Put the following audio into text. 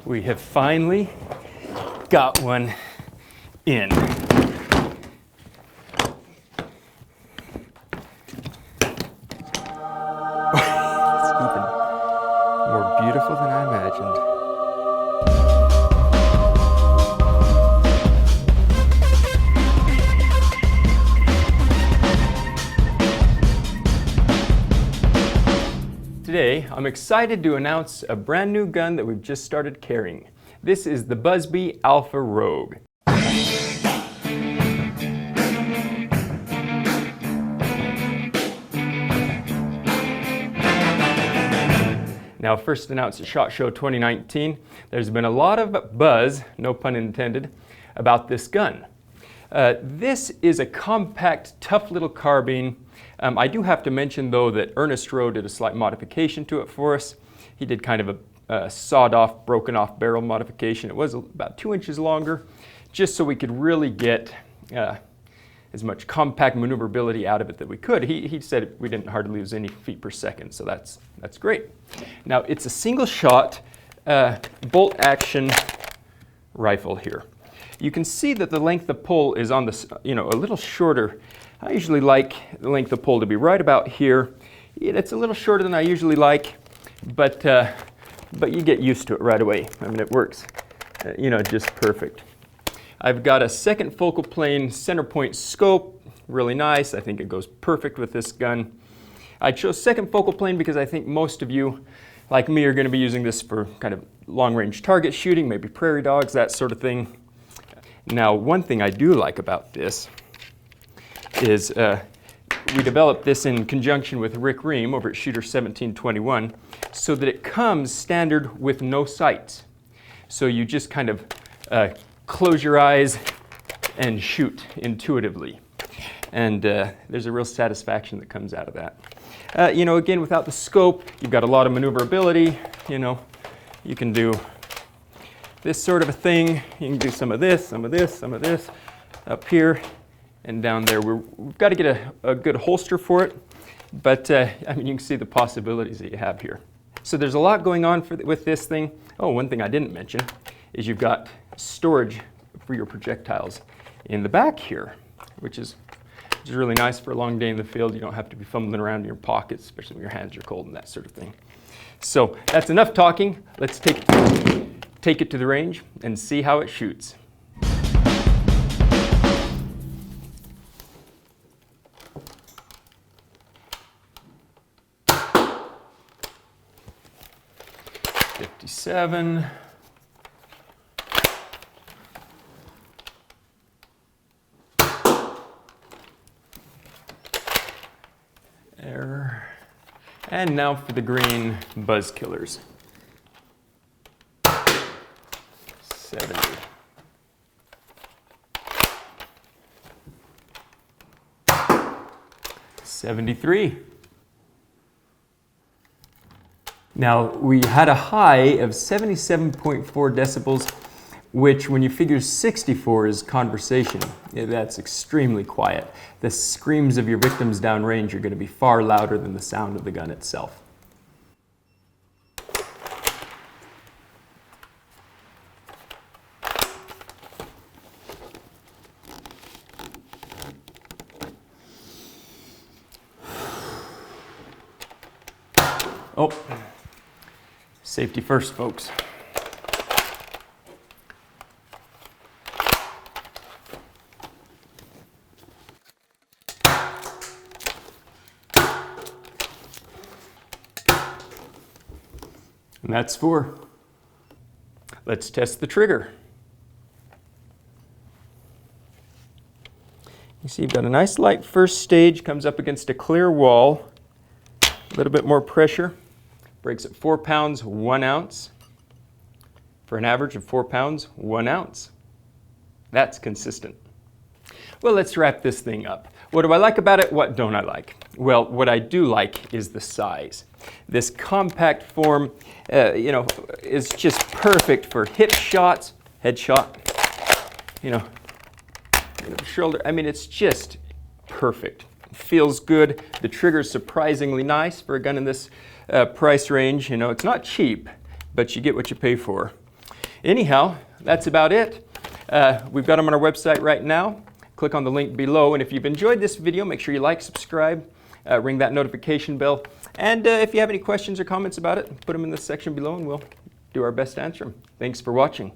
We have finally got one in. It's even more beautiful than I imagined. Today, I'm excited to announce a brand new gun that we've just started carrying. This is the BuzzBee Alpha Rogue. Now, first announced at SHOT Show 2019, there's been a lot of buzz, no pun intended, about this gun. This is a compact, tough little carbine. I do have to mention, though, that Ernest Rowe did a slight modification to it for us. He did kind of a sawed-off, broken-off barrel modification. It was about 2 inches longer, just so we could really get as much compact maneuverability out of it that we could. He said we didn't hardly lose any feet per second, so that's great. Now, it's a single-shot bolt-action rifle here. You can see that the length of pull is on the, a little shorter. I usually like the length of pull to be right about here. It's a little shorter than I usually like, but you get used to it right away. I mean, it works, just perfect. I've got a second focal plane center point scope, really nice. I think it goes perfect with this gun. I chose second focal plane because I think most of you, like me, are going to be using this for kind of long-range target shooting, maybe prairie dogs, that sort of thing. Now, one thing I do like about this is we developed this in conjunction with Rick Ream over at Shooter 1721 so that it comes standard with no sights. So you just kind of close your eyes and shoot intuitively. And there's a real satisfaction that comes out of that. Again, without the scope, you've got a lot of maneuverability. You can do this sort of a thing. You can do some of this, some of this, some of this up here and down there. We've got to get a good holster for it, but you can see the possibilities that you have here. So there's a lot going on with this thing. Oh, one thing I didn't mention is you've got storage for your projectiles in the back here, which is really nice for a long day in the field. You don't have to be fumbling around in your pockets, especially when your hands are cold and that sort of thing. So that's enough talking. Let's take it to the range and see how it shoots. '57. Error. And now for the green buzz killers. 70. '73. Now, we had a high of 77.4 decibels, which when you figure 64 is conversation, that's extremely quiet. The screams of your victims downrange are going to be far louder than the sound of the gun itself. Oh, safety first, folks. And that's 4. Let's test the trigger. You see you've got a nice light first stage, comes up against a clear wall, a little bit more pressure, breaks at 4 pounds, 1 ounce, for an average of 4 pounds, 1 ounce. That's consistent. Well, let's wrap this thing up. What do I like about it? What don't I like? Well, what I do like is the size. This compact form, is just perfect for hip shots, headshot, shoulder. I mean, it's just perfect. It feels good. The trigger's surprisingly nice for a gun in this price range. It's not cheap, but you get what you pay for. Anyhow, that's about it. We've got them on our website right now. Click on the link below, and if you've enjoyed this video, make sure you like, subscribe, ring that notification bell, and if you have any questions or comments about it, put them in the section below and we'll do our best to answer them. Thanks for watching.